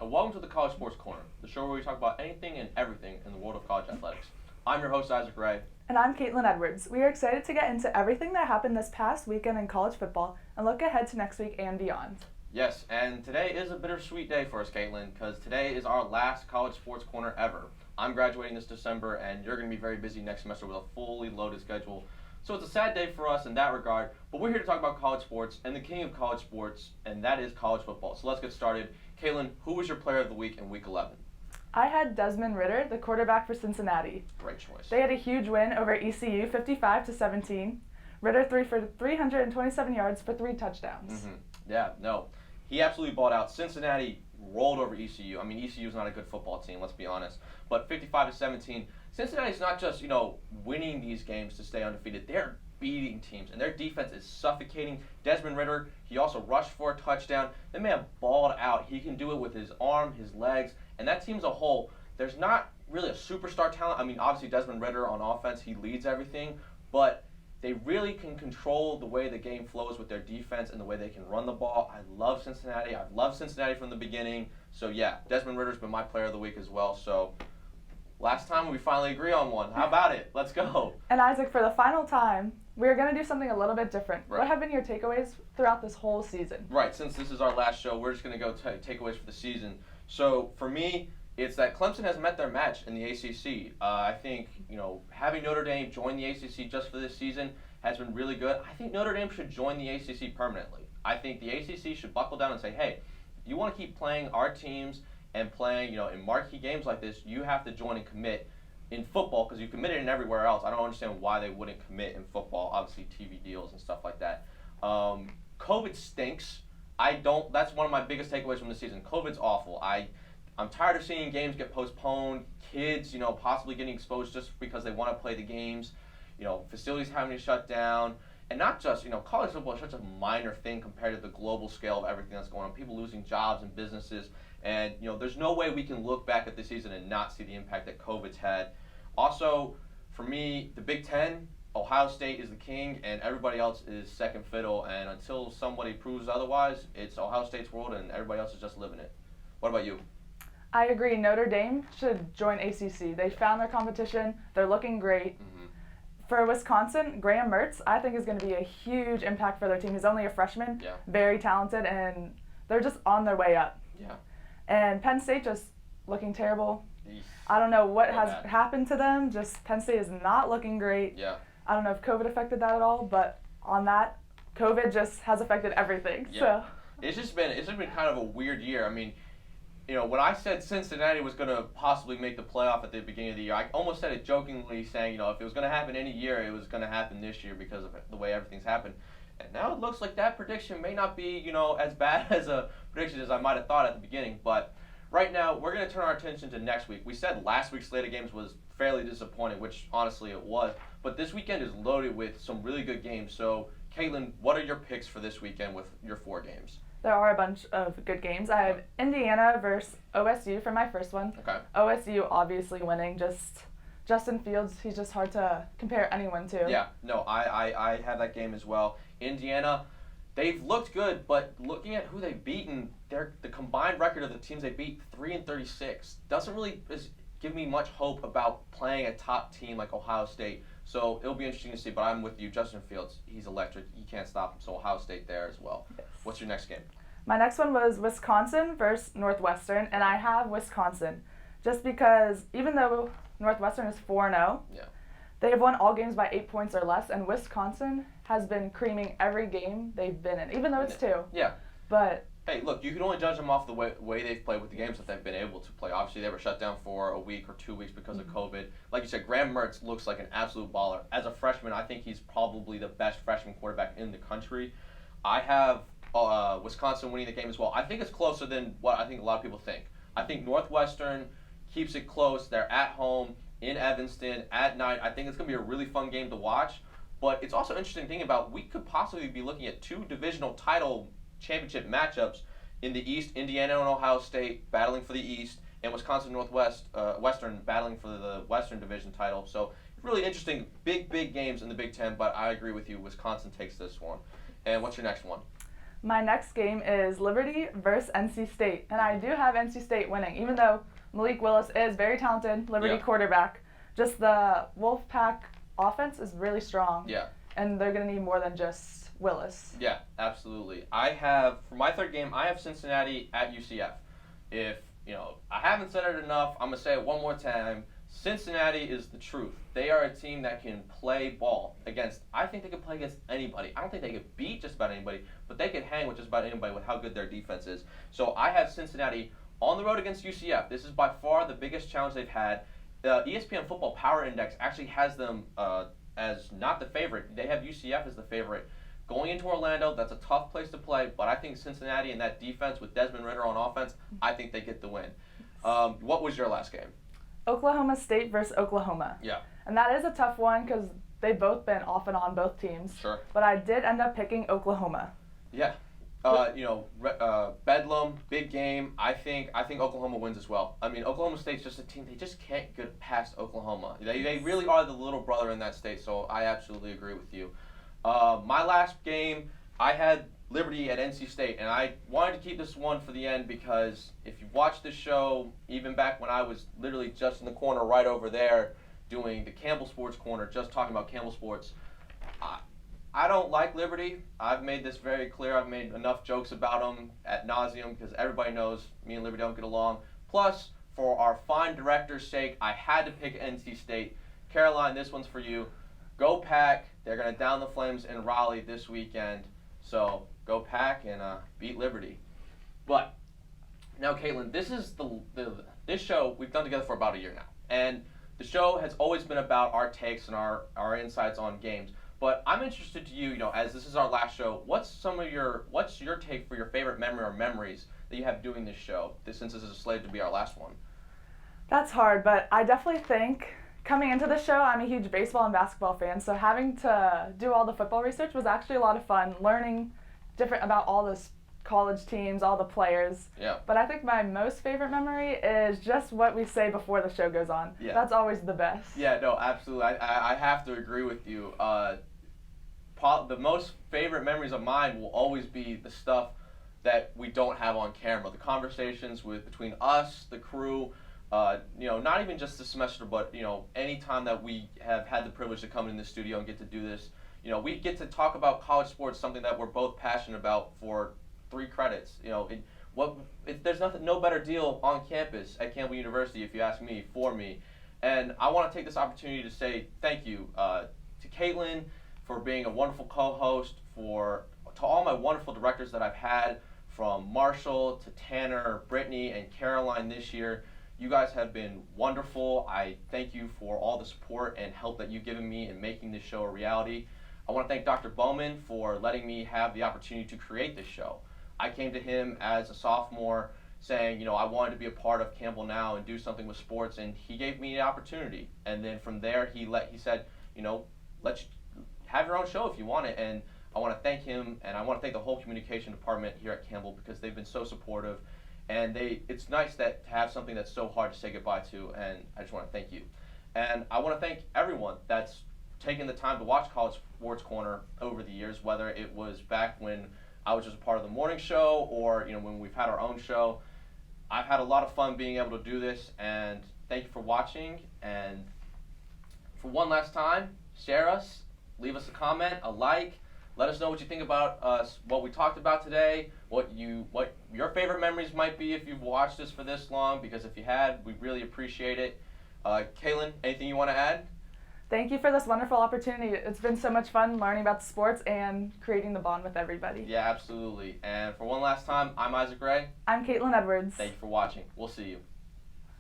and welcome to the College Sports Corner, the show where we talk about anything and everything in the world of college athletics. I'm your host, Isaac Ray. And I'm Caitlyn Edwards. We are excited to get into everything that happened this past weekend in college football and look ahead to next week and beyond. Yes, and today is a bittersweet day for us, Caitlyn, because today is our last College Sports Corner ever. I'm graduating this December, and you're going to be very busy next semester with a fully loaded schedule. So it's a sad day for us in that regard, but we're here to talk about college sports and the king of college sports, and that is college football. So let's get started. Caitlyn, who was your player of the week in Week 11? I had Desmond Ridder, the quarterback for Cincinnati. Great choice. They had a huge win over ECU, 55-17. Ridder threw for 327 yards for 3 touchdowns. Yeah, no. He absolutely balled out. Cincinnati rolled over ECU. I mean, ECU is not a good football team, let's be honest. But 55-17, Cincinnati's not just, winning these games to stay undefeated. They're beating teams, and their defense is suffocating. Desmond Ridder, he also rushed for a touchdown. The man balled out. He can do it with his arm, his legs, and that team as a whole, there's not really a superstar talent. I mean, obviously Desmond Ridder on offense, he leads everything, but they really can control the way the game flows with their defense and the way they can run the ball. I love Cincinnati. I've loved Cincinnati from the beginning. So, yeah, Desmond Ridder's been my player of the week as well. So, last time we finally agree on one. How about it? Let's go. And Isaac, for the final time, we're going to do something a little bit different. Right. What have been your takeaways throughout this whole season? Right. Since this is our last show, we're just going to go takeaways for the season. So, for me, it's that Clemson has met their match in the ACC. I think, having Notre Dame join the ACC just for this season has been really good. I think Notre Dame should join the ACC permanently. I think the ACC should buckle down and say, hey, if you want to keep playing our teams and playing, in marquee games like this, you have to join and commit in football because you committed in everywhere else. I don't understand why they wouldn't commit in football, obviously TV deals and stuff like that. COVID stinks. That's one of my biggest takeaways from the season. COVID's awful. I'm tired of seeing games get postponed, kids, possibly getting exposed just because they want to play the games, facilities having to shut down, and not just, college football is such a minor thing compared to the global scale of everything that's going on, people losing jobs and businesses, and, there's no way we can look back at this season and not see the impact that COVID's had. Also, for me, the Big Ten, Ohio State is the king, and everybody else is second fiddle, and until somebody proves otherwise, it's Ohio State's world, and everybody else is just living it. What about you? I agree. Notre Dame should join ACC. They found their competition. They're looking great. For Wisconsin, Graham Mertz, I think is going to be a huge impact for their team. He's only a freshman, very talented, and they're just on their way up. Yeah. And Penn State just looking terrible. Eesh. I don't know what has happened to them. Just Penn State is not looking great. Yeah. I don't know if COVID affected that at all, but on that, COVID just has affected everything. Yeah. So It's just been kind of a weird year. I mean, when I said Cincinnati was going to possibly make the playoff at the beginning of the year, I almost said it jokingly saying, if it was going to happen any year, it was going to happen this year because of the way everything's happened. And now it looks like that prediction may not be, as bad as a prediction as I might have thought at the beginning. But right now, we're going to turn our attention to next week. We said last week's slate of games was fairly disappointing, which honestly it was. But this weekend is loaded with some really good games. So, Caitlyn, what are your picks for this weekend with your 4 games? there are a bunch of good games. I have Indiana versus OSU for my first one. Okay. OSU obviously winning. Just Justin Fields, he's just hard to compare anyone to. Yeah, no, I have that game as well. Indiana, they've looked good, but looking at who they've beaten, the combined record of the teams they beat, 3-36, doesn't really give me much hope about playing a top team like Ohio State. So it'll be interesting to see, but I'm with you. Justin Fields, he's electric. You can't stop him, so Ohio State there as well. Yes. What's your next game? My next one was Wisconsin versus Northwestern, and I have Wisconsin just because even though Northwestern is 4-0, they have won all games by 8 points or less, and Wisconsin has been creaming every game they've been in, even though it's 2. Yeah. But hey, look, you can only judge them off the way they've played with the games that they've been able to play. Obviously, they were shut down for a week or 2 weeks because of COVID. Like you said, Graham Mertz looks like an absolute baller. As a freshman, I think he's probably the best freshman quarterback in the country. I have Wisconsin winning the game as well. I think it's closer than what I think a lot of people think. I think Northwestern keeps it close. They're at home in Evanston at night. I think it's going to be a really fun game to watch. But it's also interesting thinking about we could possibly be looking at 2 divisional title championship matchups in the East, Indiana and Ohio State battling for the East, and Wisconsin Western battling for the Western Division title. So really interesting, big games in the Big Ten, but I agree with you. Wisconsin takes this one. And what's your next one? My next game is Liberty versus NC State, and I do have NC State winning, even though Malik Willis is very talented, Liberty quarterback. Just the Wolfpack offense is really strong. Yeah. And they're going to need more than just Willis. Yeah, absolutely. For my third game, I have Cincinnati at UCF. If, I haven't said it enough, I'm going to say it one more time. Cincinnati is the truth. They are a team that can play ball I think they can play against anybody. I don't think they could beat just about anybody, but they can hang with just about anybody with how good their defense is. So I have Cincinnati on the road against UCF. This is by far the biggest challenge they've had. The ESPN Football Power Index actually has them as not the favorite. They have UCF as the favorite. Going into Orlando, that's a tough place to play, but I think Cincinnati and that defense with Desmond Ridder on offense, I think they get the win. What was your last game? Oklahoma State versus Oklahoma. Yeah. And that is a tough one because they've both been off and on both teams. Sure. But I did end up picking Oklahoma. Yeah. Bedlam, big game. I think Oklahoma wins as well. I mean, Oklahoma State's just a team. They just can't get past Oklahoma. They really are the little brother in that state, so I absolutely agree with you. My last game, I had Liberty at NC State, and I wanted to keep this one for the end because if you've watched this show, even back when I was literally just in the corner right over there doing the Campbell Sports Corner, just talking about Campbell Sports, I don't like Liberty. I've made this very clear. I've made enough jokes about them ad nauseum because everybody knows me and Liberty don't get along. Plus, for our fine director's sake, I had to pick NC State. Caroline, this one's for you. Go Pack. They're going to down the Flames in Raleigh this weekend. So go Pack and beat Liberty. But now, Caitlyn, this is this show we've done together for about a year now, and the show has always been about our takes and our insights on games. But I'm interested to you, as this is our last show, what's your take for your favorite memory or memories that you have doing this show, since this is slated to be our last one? That's hard, but I definitely think coming into the show, I'm a huge baseball and basketball fan, so having to do all the football research was actually a lot of fun, learning different about all the college teams, all the players. Yeah. But I think my most favorite memory is just what we say before the show goes on. Yeah. That's always the best. Yeah, no, absolutely. I have to agree with you. The most favorite memories of mine will always be the stuff that we don't have on camera. The conversations between us, the crew, not even just this semester, but, any time that we have had the privilege to come in the studio and get to do this, we get to talk about college sports, something that we're both passionate about for 3 credits. There's no better deal on campus at Campbell University, if you ask me, for me. And I want to take this opportunity to say thank you to Caitlyn for being a wonderful co-host, to all my wonderful directors that I've had, from Marshall to Tanner, Brittany, and Caroline this year. You guys have been wonderful. I thank you for all the support and help that you've given me in making this show a reality. I want to thank Dr. Bowman for letting me have the opportunity to create this show. I came to him as a sophomore saying, I wanted to be a part of Campbell Now and do something with sports, and he gave me the opportunity. And then from there, he said, let's have your own show if you want it. And I want to thank him, and I want to thank the whole communication department here at Campbell because they've been so supportive. And it's nice to have something that's so hard to say goodbye to, and I just want to thank you. And I want to thank everyone that's taken the time to watch College Sports Corner over the years, whether it was back when I was just a part of the morning show or when we've had our own show. I've had a lot of fun being able to do this, and thank you for watching. And for one last time, share us, leave us a comment, a like. Let us know what you think about us, what we talked about today, what your favorite memories might be if you've watched us for this long, because if you had, we really appreciate it. Caitlyn, anything you want to add? Thank you for this wonderful opportunity. It's been so much fun learning about sports and creating the bond with everybody. Yeah, absolutely. And for one last time, I'm Isaac Ray. I'm Caitlyn Edwards. Thank you for watching. We'll see you.